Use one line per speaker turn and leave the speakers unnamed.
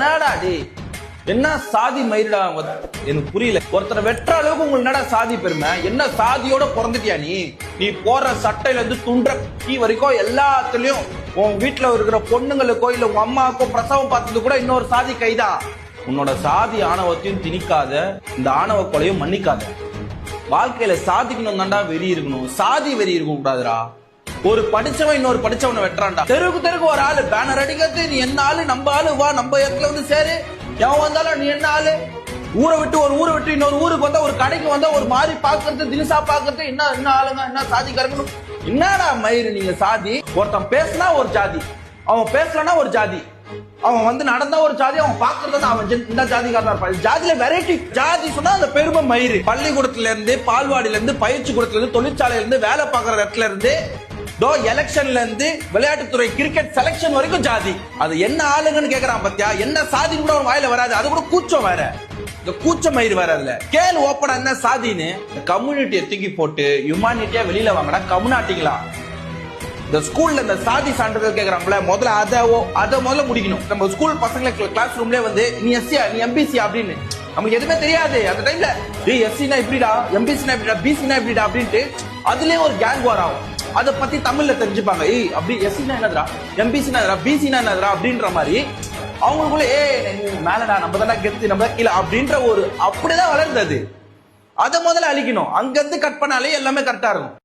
என்னடா டே என்ன சாதி மயிரிடா எனக்கு புரியல. ஒருத்தரை வெற்ற அளவுக்கு உங்களுக்கு என்னடா சாதி பெருமை? என்ன சாதியோட பிறந்துட்டியா நீ? நீ போற சட்டையில இருந்து துண்ட கீ வரைக்கும் எல்லாத்துலயும் உன் வீட்டுல இருக்கிற பொண்ணுங்களுக்கோ இல்ல உங்க அம்மாவுக்கோ பிரசவம் பார்த்தது கூட இன்னொரு சாதி கைதான். உன்னோட சாதி ஆணவத்தையும் திணிக்காத, இந்த ஆணவ கொலையும் மன்னிக்காத. வாழ்க்கையில சாதிக்கணும் தான்டா வெறி இருக்கணும், சாதி வெறி இருக்க கூடாதுடா. ஒரு படிச்சவன் இன்னொரு படிச்சவனை வெட்டுறான்டா. தெருக்கு ஒரு ஆளு பேனர் அடிக்கிறது, நீ என்ன ஆளு, நம்ம ஆளு வா நம்ம இடத்துல வந்து சேரு, எவன் வந்தாலும் நீ என்ன ஆளு. ஊரை விட்டு இன்னொரு ஊருக்கு வந்தா, ஒரு கடைக்கு வந்தா ஒரு மாதிரி பாக்குறது, தினசா பாக்குறது, என்ன ஆளுங்க, என்ன சாதி கறக்கணும். என்னடா மயிறு நீங்க சாதி? ஒருத்தன் பேசினா ஒரு ஜாதி, அவன் பேசலன்னா ஒரு ஜாதி, அவன் வந்து நடந்தா ஒரு ஜாதி, அவன் பாக்குறதா அவன் இந்த ஜாதிக்காரனா இருப்பான். ஜாதியில வெரைட்டி ஜாதி சொன்னா அந்த பெருமை மயிறு. பள்ளிக்கூடத்துல இருந்து, பால்வாடியில இருந்து, பயிற்சி கூடத்துல இருந்து, தொழிற்சாலையில இருந்து, வேலை பார்க்கற இடத்துல இருந்து, எலெக்ஷன்ல இருந்து விளையாட்டுத்துறை கிரிக்கெட் செலக்ஷன் வரைக்கும் ஜாதி. அது என்ன ஆளுங்கன்னு கேக்குறான் பத்தியா? என்ன சாதி கூட ஒரு வாயில வராது. அது கூட கூச்சம் வேற, இந்த கூச்ச மயிறு வேற. அதுல கேள் ஓப்பனா என்ன சாதின்னு. கம்யூனிட்டியை தூக்கி போட்டு ஹியூமானிட்டியா வெளியில வாங்கடா கம்யூனாட்டிங்களா. இந்த ஸ்கூல்ல இந்த சாதி சான்றிதழ் கேக்குறாங்களே, முதல்ல அதை முதல்ல முடிக்கணும். நம்ம ஸ்கூல் பசங்களை கிளாஸ் ரூம்ல வந்து நீ எஸ்சியா, நீ எம்பிசி அப்படின்னு நமக்கு எதுவுமே தெரியாது அந்த டைம்ல. எஸ்சினா இப்படிடா, எம்பிசினா இப்படிடா, பிசினா இப்படிடா அப்படின்ட்டு அதுலயே ஒரு கேங் வார் ஆகும். அதை பத்தி தமிழ்ல தெரிஞ்சுப்பாங்க. அப்படி எஸ்சினா என்னதுரா, எம்பிசினா என்னதுரா, பிசினா என்னதுரா அப்படின்ற மாதிரி அவங்களுக்குள்ள மேலடா நம்ம தானே கெத்து, நம்ம தான் கீழே அப்படின்ற ஒரு அப்படிதான் வளர்ந்தது. அதை முதல்ல அழிக்கணும். அங்க இருந்து கட் பண்ணாலே எல்லாமே கரெக்டா இருக்கும்.